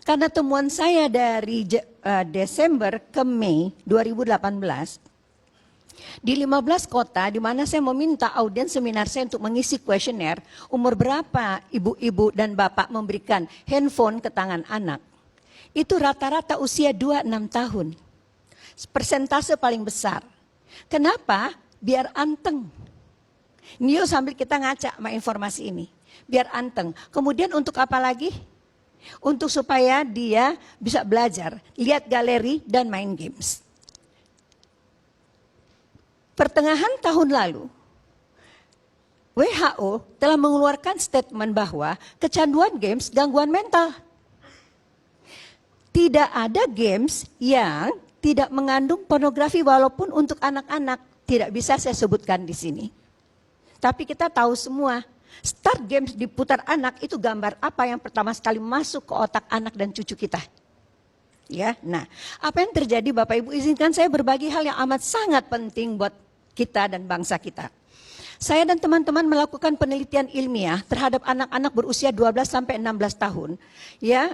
Karena temuan saya dari Desember ke Mei 2018, di 15 kota di mana saya meminta audiens seminar saya untuk mengisi kuesioner, umur berapa ibu-ibu dan bapak memberikan handphone ke tangan anak. Itu rata-rata usia 2-6 tahun. Persentase paling besar. Kenapa? Biar anteng. Nio sambil kita ngaca sama informasi ini. Biar anteng. Kemudian untuk apa lagi? Untuk supaya dia bisa belajar, lihat galeri dan main games. Pertengahan tahun lalu, WHO telah mengeluarkan statement bahwa kecanduan games gangguan mental. Tidak ada games yang tidak mengandung pornografi walaupun untuk anak-anak. Tidak bisa saya sebutkan di sini. Tapi kita tahu semua. Start games diputar anak itu gambar apa yang pertama sekali masuk ke otak anak dan cucu kita. Ya, nah, apa yang terjadi Bapak Ibu, izinkan saya berbagi hal yang amat sangat penting buat kita dan bangsa kita. Saya dan teman-teman melakukan penelitian ilmiah terhadap anak-anak berusia 12 sampai 16 tahun, ya,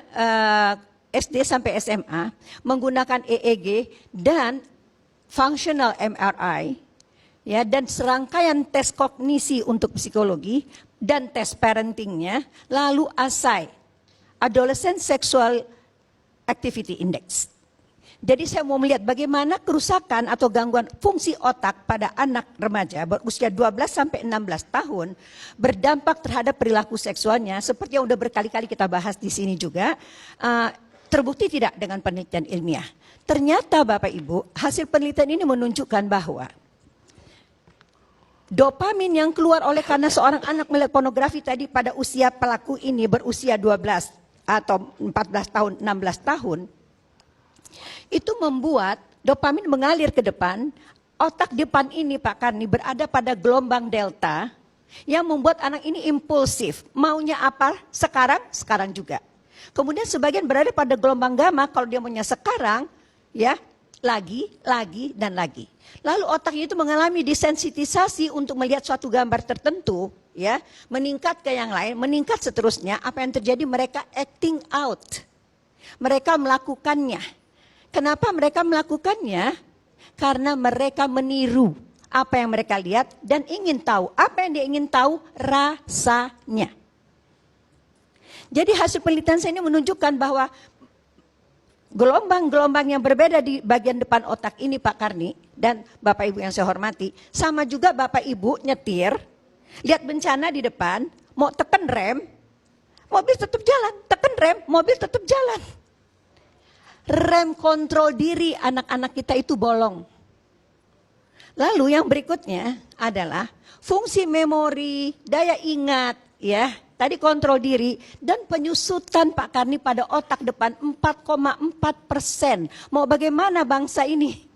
SD sampai SMA menggunakan EEG dan functional MRI. Ya, dan serangkaian tes kognisi untuk psikologi dan tes parentingnya, lalu ASI, Adolescent Sexual Activity Index. Jadi saya mau melihat bagaimana kerusakan atau gangguan fungsi otak pada anak remaja berusia 12 sampai 16 tahun berdampak terhadap perilaku seksualnya, seperti yang udah berkali-kali kita bahas di sini juga, terbukti tidak dengan penelitian ilmiah. Ternyata Bapak Ibu, hasil penelitian ini menunjukkan bahwa dopamin yang keluar oleh karena seorang anak melihat pornografi tadi pada usia pelaku ini berusia 12 atau 14 tahun, 16 tahun, itu membuat dopamin mengalir ke depan. Otak depan ini Pak Karni berada pada gelombang delta yang membuat anak ini impulsif. Maunya apa? Sekarang, sekarang juga. Kemudian sebagian berada pada gelombang gamma, kalau dia maunya sekarang, ya, lagi, dan lagi. Lalu otaknya itu mengalami desensitisasi untuk melihat suatu gambar tertentu, ya, meningkat ke yang lain, meningkat seterusnya. Apa yang terjadi? Mereka acting out. Mereka melakukannya. Kenapa mereka melakukannya? Karena mereka meniru apa yang mereka lihat dan ingin tahu. Apa yang dia ingin tahu? Rasanya. Jadi hasil penelitian saya ini menunjukkan bahwa gelombang-gelombang yang berbeda di bagian depan otak ini Pak Karni dan Bapak Ibu yang saya hormati, sama juga Bapak Ibu nyetir, lihat bencana di depan, mau tekan rem, mobil tetap jalan, tekan rem, mobil tetap jalan. Rem kontrol diri anak-anak kita itu bolong. Lalu yang berikutnya adalah fungsi memori, daya ingat, ya. Tadi kontrol diri dan penyusutan Pak Karni pada otak depan 4,4%. Mau bagaimana bangsa ini?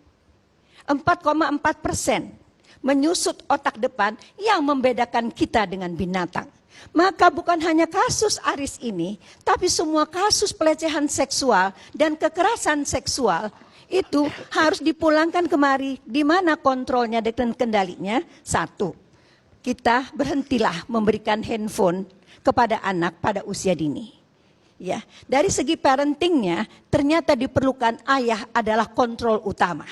4,4% menyusut otak depan yang membedakan kita dengan binatang. Maka bukan hanya kasus Aris ini, tapi semua kasus pelecehan seksual dan kekerasan seksual itu harus dipulangkan kemari. Di mana kontrolnya dan kendalinya? Satu, kita berhentilah memberikan handphone kepada anak pada usia dini. Ya, dari segi parentingnya ternyata diperlukan ayah adalah kontrol utama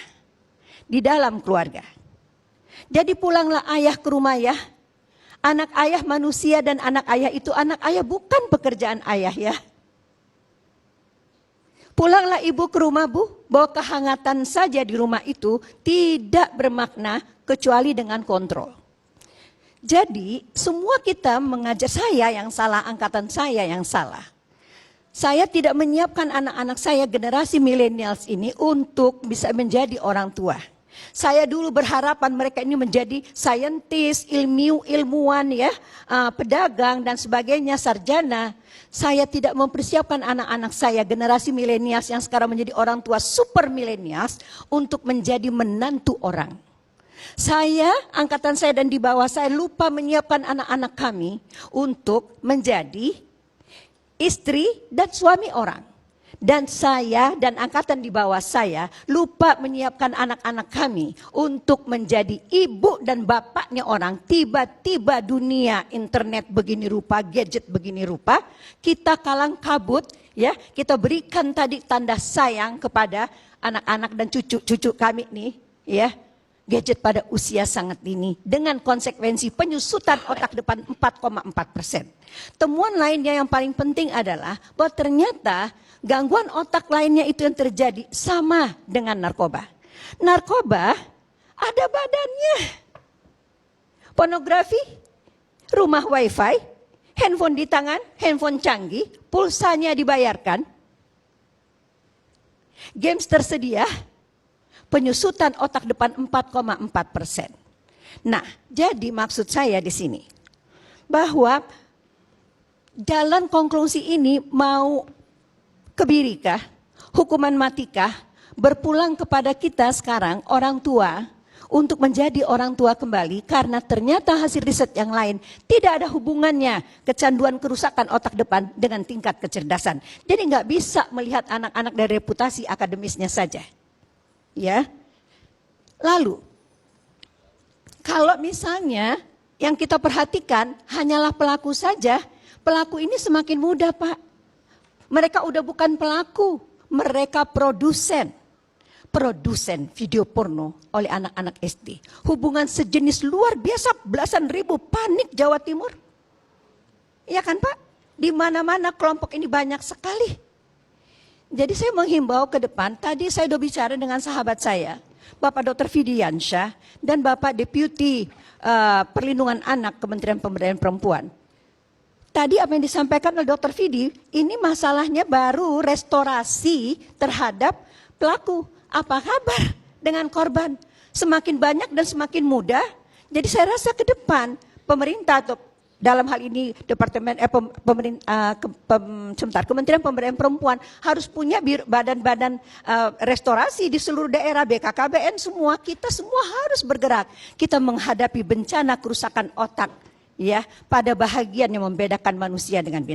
di dalam keluarga. Jadi pulanglah ayah ke rumah ya. Anak ayah manusia dan anak ayah itu anak ayah bukan pekerjaan ayah ya. Pulanglah ibu ke rumah Bu, bahwa kehangatan saja di rumah itu tidak bermakna kecuali dengan kontrol. Jadi semua kita mengajar, saya yang salah, angkatan saya yang salah. Saya tidak menyiapkan anak-anak saya generasi milenials ini untuk bisa menjadi orang tua. Saya dulu berharapan mereka ini menjadi saintis, ilmuwan ya, pedagang dan sebagainya, sarjana. Saya tidak mempersiapkan anak-anak saya generasi milenials yang sekarang menjadi orang tua super milenials untuk menjadi menantu orang. Saya, angkatan saya dan di bawah saya lupa menyiapkan anak-anak kami untuk menjadi istri dan suami orang. Dan saya dan angkatan di bawah saya lupa menyiapkan anak-anak kami untuk menjadi ibu dan bapaknya orang. Tiba-tiba dunia internet begini rupa, gadget begini rupa, kita kalang kabut, Ya, kita berikan tadi tanda sayang kepada anak-anak dan cucu-cucu kami nih, ya. Gadget pada usia sangat dini dengan konsekuensi penyusutan otak depan 4,4%. Temuan lainnya yang paling penting adalah bahwa ternyata gangguan otak lainnya itu yang terjadi sama dengan narkoba. Narkoba ada badannya. Pornografi, rumah wifi, handphone di tangan, handphone canggih, pulsanya dibayarkan. Games tersedia, penyusutan otak depan 4,4%. Nah, jadi maksud saya di sini bahwa jalan konklusi ini mau kebirikah, hukuman matikah, berpulang kepada kita sekarang orang tua untuk menjadi orang tua kembali karena ternyata hasil riset yang lain tidak ada hubungannya kecanduan kerusakan otak depan dengan tingkat kecerdasan. Jadi nggak bisa melihat anak-anak dari reputasi akademisnya saja. Ya, lalu kalau misalnya yang kita perhatikan hanyalah pelaku saja, pelaku ini semakin mudah, Pak. Mereka udah bukan pelaku, mereka produsen video porno oleh anak-anak SD. Hubungan sejenis luar biasa, belasan ribu, panik Jawa Timur. Iya kan Pak? Di mana-mana kelompok ini banyak sekali. Jadi saya menghimbau ke depan, tadi saya sudah bicara dengan sahabat saya, Bapak Dr. Fidiansyah dan Bapak Deputi Perlindungan Anak Kementerian Pemberdayaan Perempuan. Tadi apa yang disampaikan oleh Dr. Fidi, ini masalahnya baru restorasi terhadap pelaku. Apa kabar dengan korban? Semakin banyak dan semakin mudah. Jadi saya rasa ke depan pemerintah atau dalam hal ini Kementerian Pemberdayaan Perempuan harus punya badan-badan restorasi di seluruh daerah, BKKBN semua, kita semua harus bergerak. Kita menghadapi bencana kerusakan otak ya pada bahagian yang membedakan manusia dengan binatang.